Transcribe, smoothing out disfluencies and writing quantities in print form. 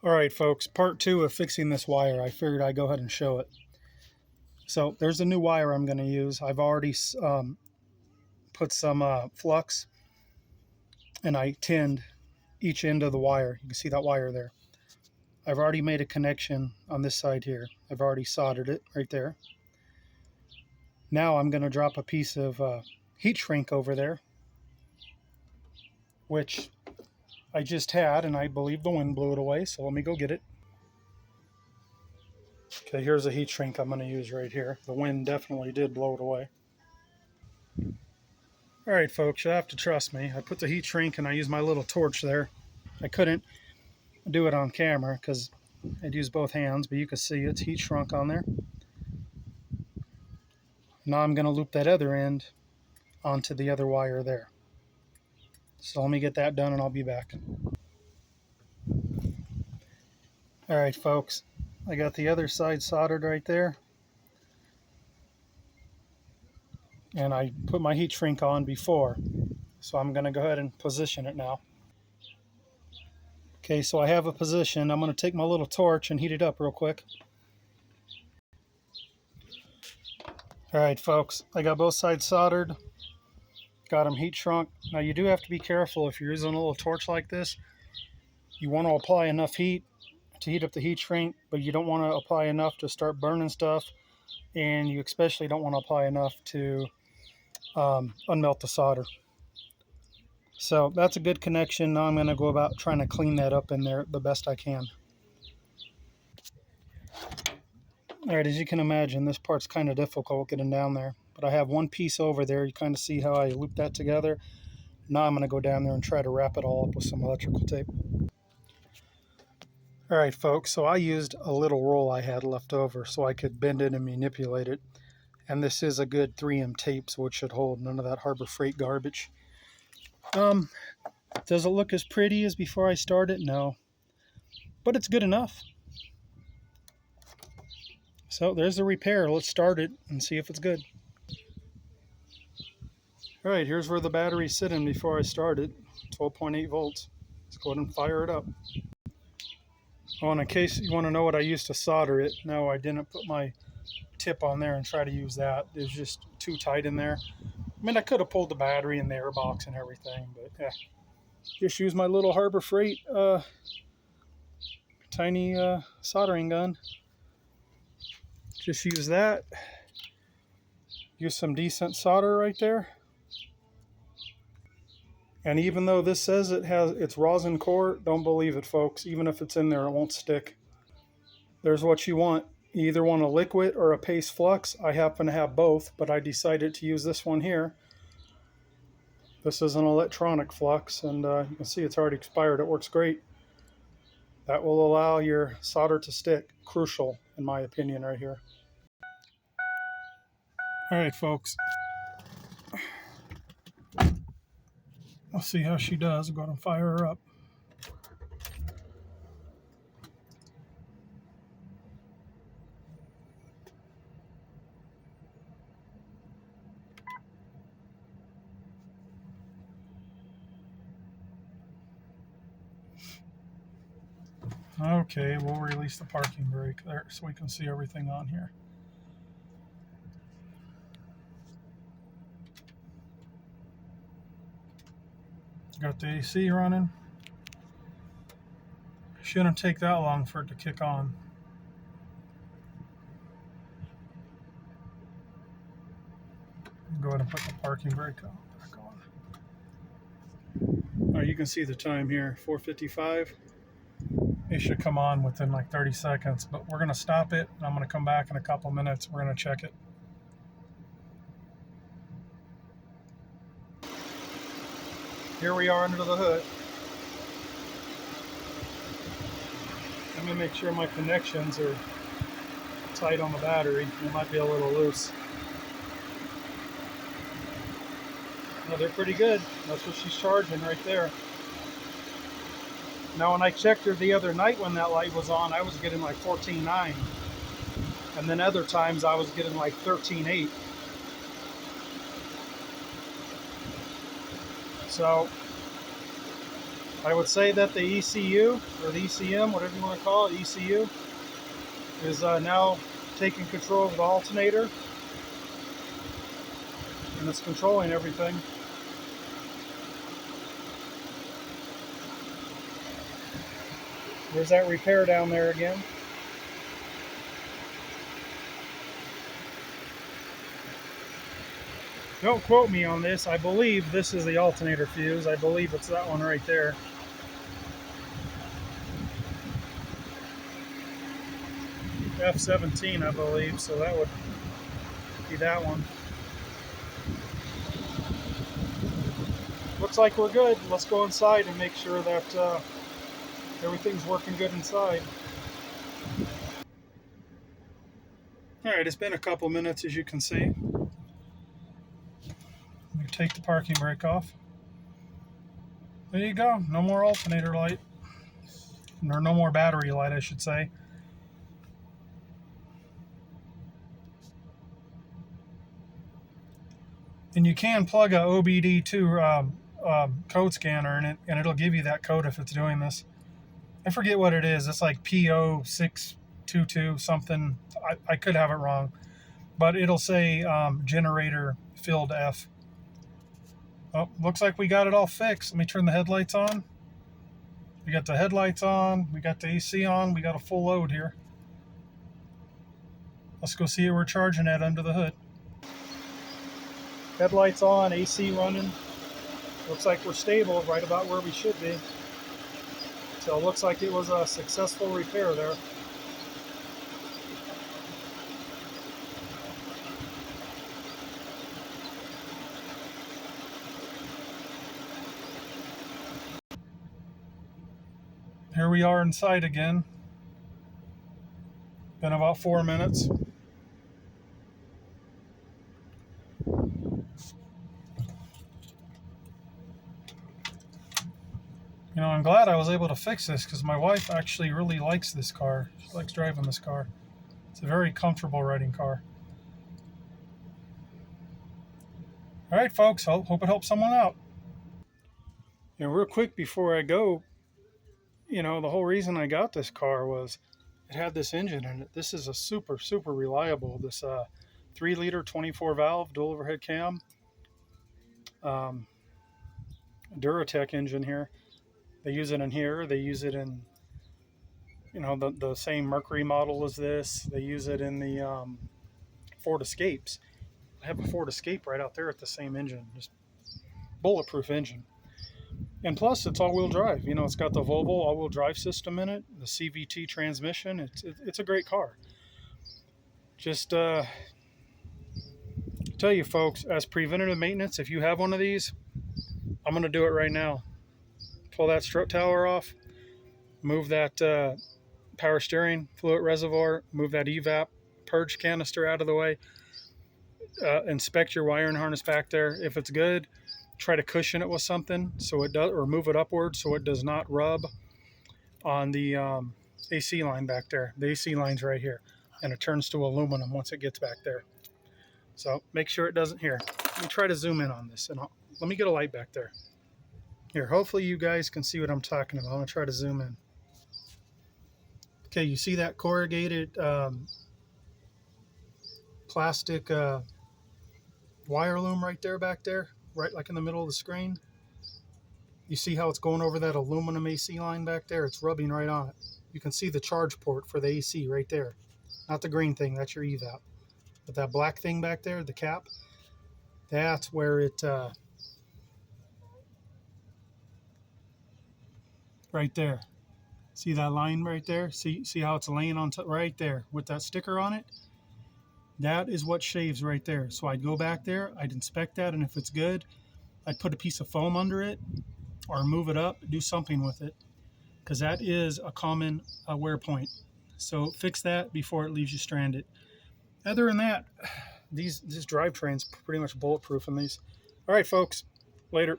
Alright folks, part 2 of fixing this wire. I figured I'd go ahead and show it. So there's a new wire I'm going to use. I've already put some flux and I tinned each end of the wire. You can see that wire there. I've already made a connection on this side here. I've already soldered it right there. Now I'm going to drop a piece of heat shrink over there, which I just had, and I believe the wind blew it away, so let me go get it. Okay, here's a heat shrink I'm going to use right here. The wind definitely did blow it away. Alright folks, you have to trust me. I put the heat shrink and I use my little torch there. I couldn't do it on camera because I'd use both hands, but you can see it's heat shrunk on there. Now I'm going to loop that other end onto the other wire there. So let me get that done and I'll be back. Alright folks, I got the other side soldered right there. And I put my heat shrink on before. So I'm going to go ahead and position it now. Okay, so I have a position. I'm going to take my little torch and heat it up real quick. Alright folks, I got both sides soldered. Got them heat shrunk. Now you do have to be careful if you're using a little torch like this. You want to apply enough heat to heat up the heat shrink, but you don't want to apply enough to start burning stuff. And you especially don't want to apply enough to unmelt the solder. So that's a good connection. Now I'm going to go about trying to clean that up in there the best I can. Alright, as you can imagine, this part's kind of difficult getting down there. But I have one piece over there. You kind of see how I loop that together. Now I'm going to go down there and try to wrap it all up with some electrical tape. Alright folks, so I used a little roll I had left over so I could bend it and manipulate it. And this is a good 3M tape, so it should hold none of that Harbor Freight garbage. Does it look as pretty as before I started? No. But it's good enough. So there's the repair. Let's start it and see if it's good. Alright, here's where the battery's sitting before I started. 12.8 volts. Let's go ahead and fire it up. Oh, and in case you want to know what I used to solder it, no, I didn't put my tip on there and try to use that. It was just too tight in there. I mean, I could have pulled the battery and the air box and everything, but yeah. Just use my little Harbor Freight tiny soldering gun. Just use that. Use some decent solder right there. And even though this says it's rosin core, don't believe it, folks. Even if it's in there, it won't stick. There's what you want. You either want a liquid or a paste flux. I happen to have both, but I decided to use this one here. This is an electronic flux, and you can see it's already expired. It works great. That will allow your solder to stick. Crucial, in my opinion, right here. Alright, folks. We'll see how she does. Go ahead and fire her up. Okay, we'll release the parking brake there so we can see everything on here. Got the AC running. Shouldn't take that long for it to kick on. Go ahead and put the parking brake back on. All right, you can see the time here, 4:55. It should come on within like 30 seconds, but we're going to stop it, and I'm going to come back in a couple minutes. We're going to check it. Here we are under the hood. Let me make sure my connections are tight on the battery. They might be a little loose. No, they're pretty good. That's what she's charging right there. Now, when I checked her the other night when that light was on, I was getting like 14.9. And then other times I was getting like 13.8. So I would say that the ECU, or the ECM, whatever you want to call it, ECU, is now taking control of the alternator, and it's controlling everything. There's that repair down there again. Don't quote me on this. I believe this is the alternator fuse. I believe it's that one right there. F17, I believe, so that would be that one. Looks like we're good. Let's go inside and make sure that everything's working good inside. Alright, it's been a couple minutes, as you can see. We take the parking brake off. There you go. No more alternator light. Or no more battery light, I should say. And you can plug a OBD2 code scanner in it, and it'll give you that code if it's doing this. I forget what it is. It's like PO622 something. I could have it wrong. But it'll say generator filled F. Oh, looks like we got it all fixed. Let me turn the headlights on. We got the headlights on. We got the AC on. We got a full load here. Let's go see what we're charging at under the hood. Headlights on, AC running. Looks like we're stable, right about where we should be. So it looks like it was a successful repair there. Here we are inside again. Been about 4 minutes. You know, I'm glad I was able to fix this because my wife actually really likes this car. She likes driving this car. It's a very comfortable riding car. All right, folks, hope it helps someone out. And real quick before I go, you know, the whole reason I got this car was it had this engine in it. This is a super reliable, this 3-liter 24 valve dual overhead cam Duratec engine here. They use it in here. They use it in, you know, the same Mercury model as this. They use it in the Ford Escapes. I have a Ford Escape right out there at the same engine, just bulletproof engine. And plus, it's all-wheel drive. You know, it's got the Volvo all-wheel drive system in it, the CVT transmission. It's a great car. Just tell you folks, as preventative maintenance, if you have one of these, I'm going to do it right now. Pull that strut tower off, move that power steering fluid reservoir, move that evap purge canister out of the way, inspect your wiring harness back there. If it's good, try to cushion it with something so it does, or move it upward so it does not rub on the AC line back there. The AC line's right here, and it turns to aluminum once it gets back there. So make sure it doesn't. Here, let me try to zoom in on this, and let me get a light back there. Here, hopefully you guys can see what I'm talking about. I'm going to try to zoom in. Okay, you see that corrugated plastic wire loom right there back there? Right like in the middle of the screen? You see how it's going over that aluminum AC line back there? It's rubbing right on it. You can see the charge port for the AC right there. Not the green thing, that's your evap. But that black thing back there, the cap, that's where it... right there. See that line right there? See how it's laying on top right there with that sticker on it? That is what shaves right there. So I'd go back there, I'd inspect that, and if it's good, I'd put a piece of foam under it or move it up, do something with it, because that is a common wear point. So fix that before it leaves you stranded. Other than that, this drivetrain's pretty much bulletproof in these. All right, folks, later.